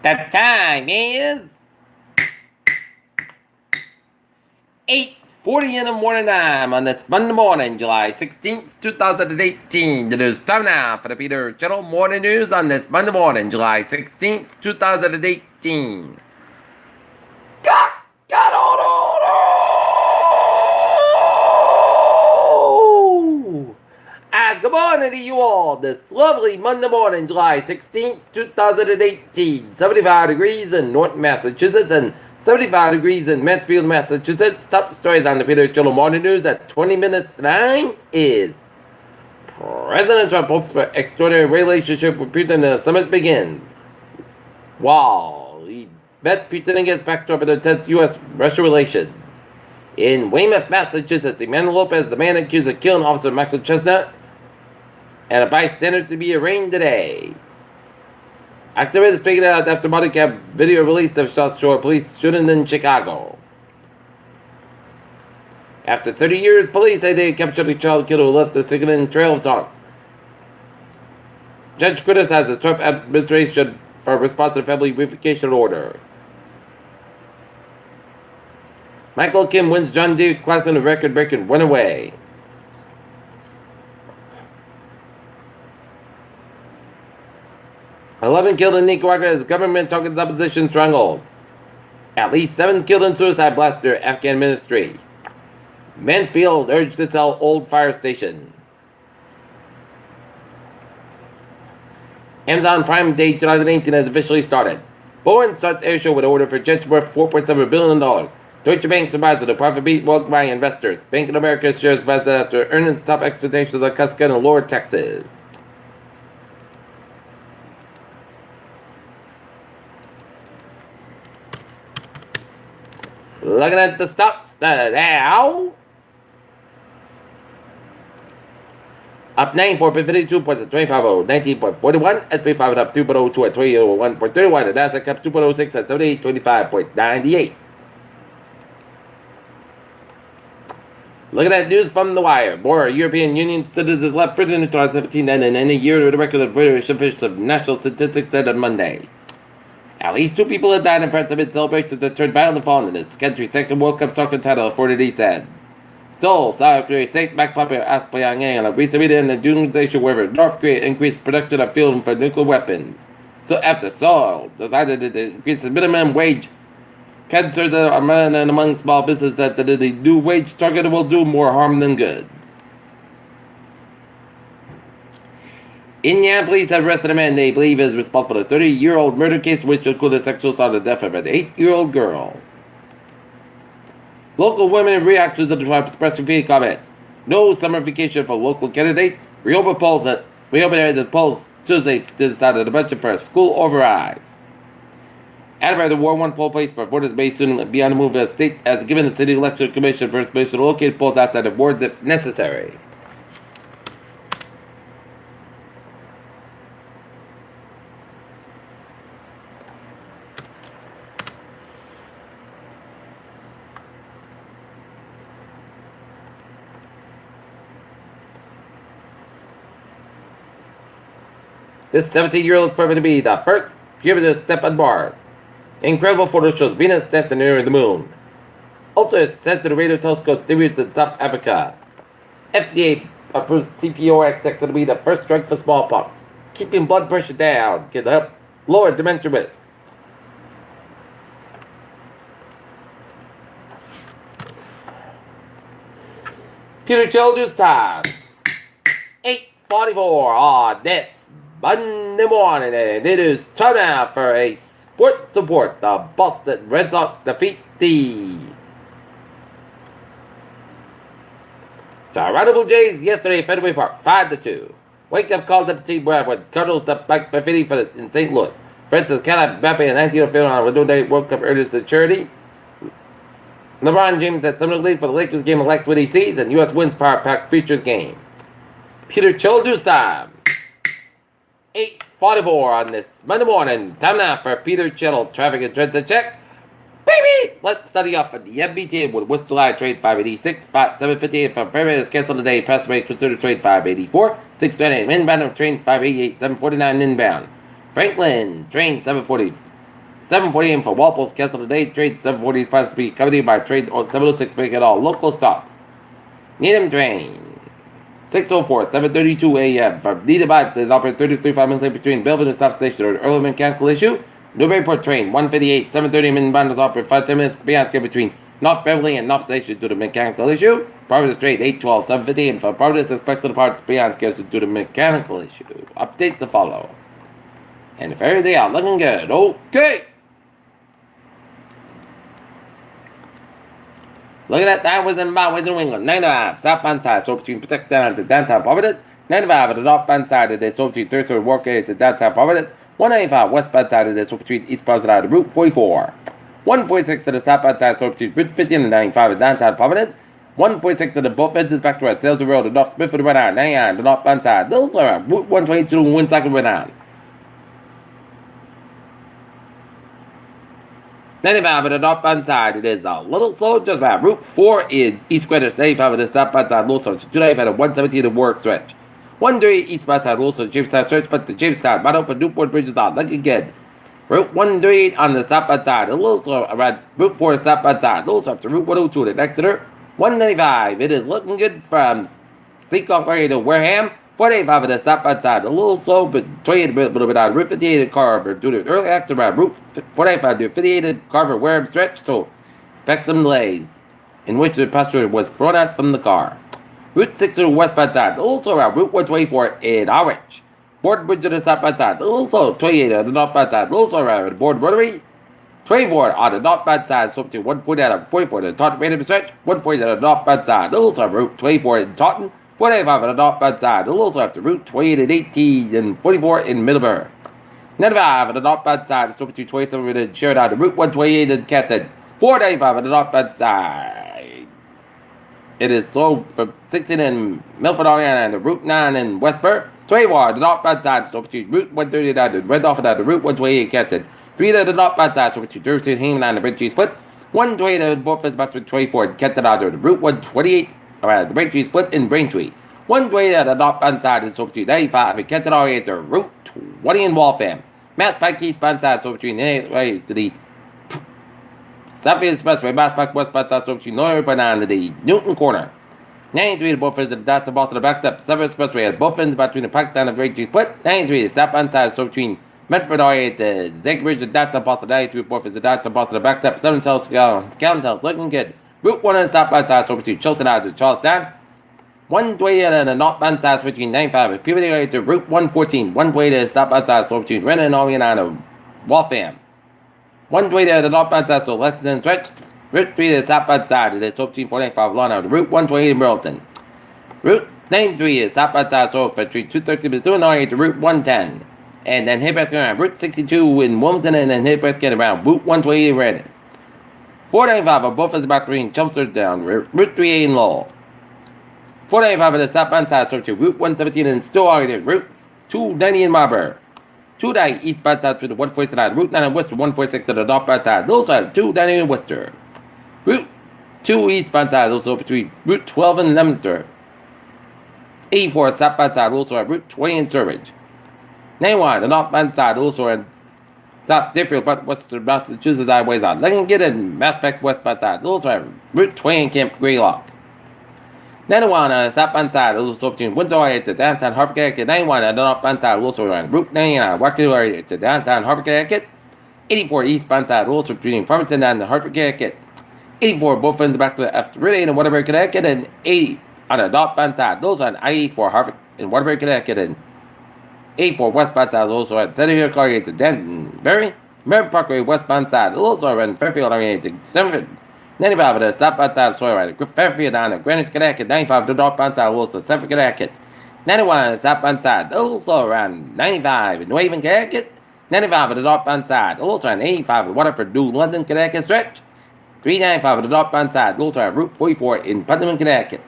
The time is 8:40 in the morning time on this Monday morning, July 16th, 2018. It is time now for the Peter Channel Morning News on this Monday morning, July 16th, 2018. Got on. Good morning to you all this lovely Monday morning, July 16th, 2018. 75 degrees in North Massachusetts and 75 degrees in Mansfield, Massachusetts. Top stories on the Peter Channel Morning News at 20 minutes to 9 is President Trump hopes for extraordinary relationship with Putin as the summit begins. Wow, he bet Putin gets back to the tense U.S.-Russia relations. In Weymouth, Massachusetts, Emmanuel Lopez, the man accused of killing Officer Michael Chestnut, and a bystander to be arraigned today. Activists speaking out after body cam video released of South Shore police shooting in Chicago. After 30 years, police say they captured a child killer who left a sickening trail of taunts. Judge criticizes Trump administration for response to family reunification order. Michael Kim wins John Deere class in a record-breaking runaway. "11 killed in Nicaragua as government targets opposition strongholds. At least 7 killed in suicide blast near Afghan ministry. Mansfield urged to sell old fire station. Amazon Prime Day 2018 has officially started. Boeing starts airshow with an order for jets worth $4.7 billion. Deutsche Bank survives with a profit beat woke by investors. Bank of America shares rise after earnings top expectations on Cusco and lower taxes. Looking at the stocks now. Up 9.52 points at 25.0, 19.41. SP 5 up 2.02 at 21.31. The Nasdaq up 2.06 at 78.25.98. Looking at news from The Wire. More European Union citizens left Britain in 2017 than in any year with a record of British officials of national statistics said on Monday. At least 2 people have died in France amid celebrations that turned violent fall in this country's second World Cup soccer title, authorities said. Seoul, South Korea, State back popular asked Pyongyang on a recent meeting in the denunciation where North Korea increased production of fuel for nuclear weapons. So after Seoul decided to increase the minimum wage, concerns among small businesses that the new wage target will do more harm than good. Indiana police have arrested a man they believe is responsible for a 30-year-old murder case which included sexual assault and death of an 8-year-old girl. Local women reacted to the Trump expressing comments. No summer vacation for local candidates. Reopened the polls Tuesday to decide on the budget for a school override. Attenborough, the War 1 poll place for voters may soon be on the move as the state has given the city election commission first permission to locate polls outside of wards if necessary. This 17-year-old is proving to be the first human to step on Mars. Incredible photo shows Venus dancing near the moon. Ultra-sensitive radio telescope debuts in South Africa. FDA approves TPOXX to be the first drug for smallpox. Keeping blood pressure down can help lower dementia risk. Peter Childers time. 8:44 on this Monday morning, and it is time now for a sports report. The Boston Red Sox defeat the Toronto Blue Jays yesterday at Fenway Park, 5-2. Wake-up call to the team where when Cardinals stepped back by 50 in St. Louis. Francis Caleb Mbappe and 19 field on a window day World Cup earners to charity. LeBron James had similar lead for the Lakers game of Lex Winnie Seas and U.S. Wins Power Pack Features game. Peter Childers time. 8:44 on this Monday morning. Time now for Peter Channel Traffic and Transit Check. Baby! Let's study off at the MBTA with Worcester Line Train 586, 758 from Fairmont is canceled today. Passaway consider Train 584, 628 inbound of Train 588, 749 inbound. Franklin Train 740, 7:40 a.m. for Walpole's Castle today. Trade 7:40 is supposed to be accompanied by trade 7:06 make it all local stops. Needham train 6:04, 7:32 a.m. from Needham is operated 33 minutes late between Belleville and South Station or early mechanical issue. Newburyport train 1:58, 7:30 minutes operated 5-10 minutes between North Beverly and North Station due to mechanical issue. Providence train 8:12, 7:50 and for Providence expected to depart beyond schedule due to mechanical issue. Updates to follow. And the ferries are looking good. Okay. Look at that. That was in Mount New England. 9.5. Southbound side. So between Protect Down to downtown Providence. 95 at the northbound side of the so between Thursday Work area to downtown Providence. 195 westbound side of the so between eastbound side of Route 44. 146 to the southbound side. So between Route 50 and 95 at downtown Providence. 146 to the both ends back to Sales Road. The North Smithfield Red Line. 99 the northbound side. Those are Route 122 and 1 second Red Line. 95 at the northbound side, it is a little slow, just about Route 4 in East Greenwich, 95 at the southbound side, Lawson, 295 at 117 the work stretch. 138 eastbound side, Lawson, Jamestown stretch, but the Jamestown, Mount Open, Newport Bridge is out, looking good. Route 138 on the southbound side, a little slow around Route 4 southbound side, a little slow up to Route 102 at Exeter. 195, it is looking good from Seacock area to Wareham. 485 at the southbound side, a little slow, but 28 a little bit on Route 58 at Carver due to early accident around Route 485 to 58 at Carver Wareham stretch, so expect some delays, in which the passenger was thrown out from the car. Route 6 to the westbound side, also around Route 124 in Harwich. Board Bridge to the southbound side, also 28 at the northbound side, also around Board Rotary. 24 on the northbound side, so between 140 out of 44 to the Taunton Random stretch, 140 at the northbound side, also Route 24 in Taunton. 485 on the northbound side, a little after Route 28 and 18 and 44 in Middleburg. 95 on the northbound side, so between 27 and Sheridan to Route 128 in Canton. 495 on the northbound side. It is slow from 16 in Milford, Oriana to Route 9 in Westburg. 24 on the northbound side, so between Route 139 and Randolph to Route 128 in Canton. 3 on the northbound side, so between Jersey and Hingham and the Braintree Split. 128 on both is about 24 in Canton to Route 128. Alright, the Braintree Split in Braintree. 128 at the northbound side and so between 95 and Canton area to Route 20 in Waltham. Mass Pike eastbound side, so between 98 to the Southfield Expressway, Mass Pike westbound side, so between North and to the Newton Corner. 93 to both ends of the Data Boston, the backed up Southfield Expressway at both ends between the Pike down the Braintree Split. 93 to the southbound side, so between Medford area to Zagbridge, the Data Boston, 93 to both ends of the Data Boston, the backed up 7 tells, Calvin tells, looking good. Route 1 on the southbound side, so between Chilton out to Charlestown. 128 on the northbound side, so between 95 and Peabody area to Route 114. 128 to the southbound side, so between Renton and Oriana to Waltham. 128 on the northbound side, so Lexington stretch. Route 3 to the southbound side, it is so between 495 Lawrence to Route 128 in Burlington. Route 93 is southbound side, so between 230 Bethune area to Route 110. And then hit back around Route 62 in Wilmington, and then hit back around Route 128 in Redden. 495 on both ends about between Chelmsford down Route 38 in Lowell. 495 on the southbound side, so to Route 117 in Stillwater, Route 290 in Marlborough. 290 eastbound side to the 146 Route 9 in Worcester, 146 to the northbound side. Those are 290 in Worcester. Route 2 eastbound side, also between Route 12 and Leominster. 84 southbound side, also at Route 20 in Sturbridge. 91 the northbound side, also in South Deerfield, but Western Massachusetts highways on. Looking good in Massapequa westbound side, also at Route 20 in Camp Greylock. 91 on the southbound side, also between Windsor area to downtown Hartford, Connecticut. 91 on the northbound side, also on Route 99, Wackett area to downtown Hartford, Connecticut. 84 eastbound side, also between Farmington and Hartford, Connecticut. 84 both ends back to after Ridley in Waterbury, Connecticut, and 80 on the northbound side, those on I-84 Hartford in Waterbury, Connecticut, and 84 westbound side, also at Center Hill area to Dentonbury. Merritt Parkway westbound side, also around Fairfield area to Stanford. 95 at the southbound side, so right, Fairfield down at Greenwich, Connecticut. 95 to the northbound side, also Stanford, Connecticut. 91 on the southbound side, also around 95 in New Haven, Connecticut. 95 at the northbound side, also around 85 at Waterford, New London, Connecticut stretch. 395 at the northbound side, also at Route 44 in Putnam, Connecticut.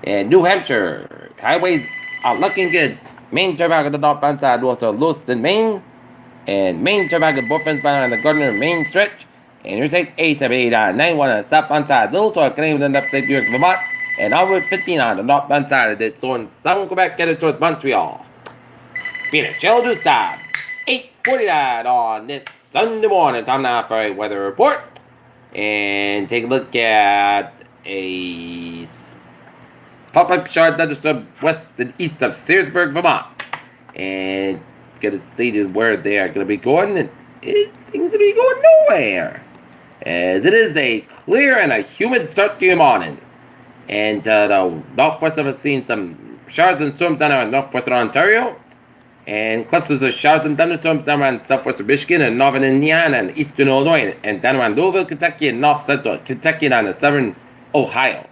And New Hampshire, highways are looking good. Main turnback at the northbound side, also Lewiston, Maine. And main turnback at both ends on the Gardner, Main stretch. And Interstate 87891 on the southbound side. Those are Canadian upstate New York, Vermont. And on Route 15 on the northbound side of it. So in southern Quebec, headed towards Montreal. Peter, chill, do stop. 8 49 on this Sunday morning. Time now for a weather report. And take a look at a pop-up shower thunderstorm west and east of Searsburg, Vermont. And get it stated where they are going to be going. And it seems to be going nowhere, as it is a clear and a humid start to your morning. And the northwest of us seeing some showers and storms down around northwestern Ontario, and clusters of showers and thunderstorms down around southwestern Michigan and northern Indiana and eastern Illinois, and down around Louisville, Kentucky, and north central Kentucky and southern Ohio.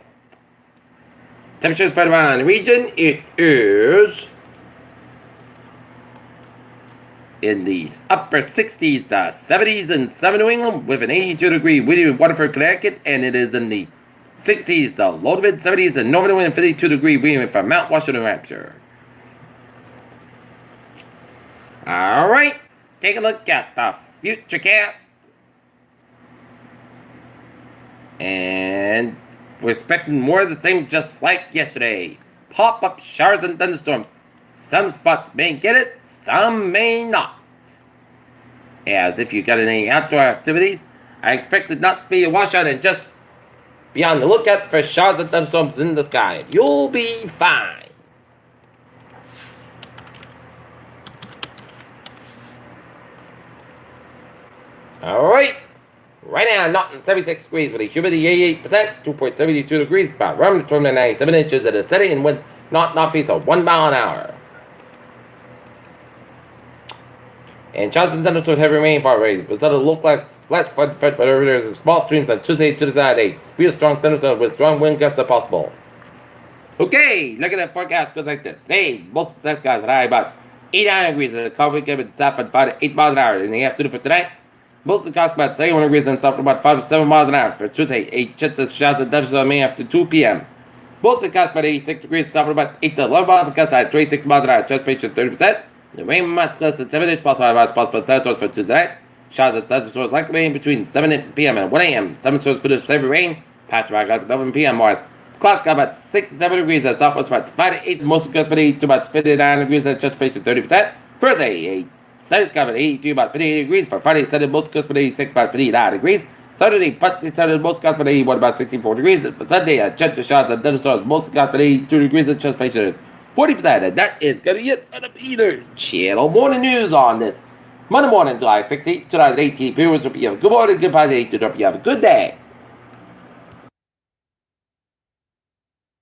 Temperature spread around the region, it is in the upper 60s to 70s in southern New England with an 82-degree windy in Waterford, Connecticut, and it is in the 60s to low to mid 70s in northern New England, 52-degree wind from Mount Washington, New Hampshire. All right, take a look at the Futurecast. And we're expecting more of the same just like yesterday. Pop-up showers and thunderstorms. Some spots may get it, some may not. As if you got any outdoor activities, I expect it not to be a washout and just be on the lookout for showers and thunderstorms in the sky. You'll be fine. Alright. Right now, Norton 76 degrees with a humidity 88%, 2.72 degrees, barometer 297 inches at a setting and winds northeast of 1 mile an hour. And Charleston thunderstorms heavy rainfall rates. But of localized flash flood threat, but there is small streams on Tuesday to the Saturday. Speed of strong thunderstorms with strong wind gusts are possible. Okay, look at that forecast goes like this. Today, most of the skies are high about 89 degrees and the cold wind giving south at 5 to 8 miles an hour. In the afternoon for tonight, most of the costs about 31 degrees and south about 5 to 7 miles an hour. For Tuesday, 8 chance showers and thunderstorms may after 2 p.m. Most of the costs about 86 degrees south about 8 to 11 miles and gusts at 26 miles an hour. Chance patient 30%. The rain amounts less than 7 inches possible thunderstorms for Tuesday night. Showers and thunderstorms likely rain between 7 p.m. and 1 a.m. Some storms produce heavy rain. Patch rock at 11 p.m. Morris. Clouds got about 6 to 7 degrees at southwest about 5 to 8. Most of the gusts to about 59 degrees at chance patient 30%. Thursday, a Sunday sky about 83, about 58 degrees. For Friday, Sunday, most gusts about 86, about 59 degrees. Saturday, partly Saturday, most gusts about 81, about 64 degrees. And for Sunday, a chance of showers and thunderstorms, most gusts about 82 degrees at chance patient 40%, and that is going to be it for the Peter Channel Morning News on this Monday morning, July 16th, 2018. Viewers, hope you have a good morning, good party, hope you have a good day.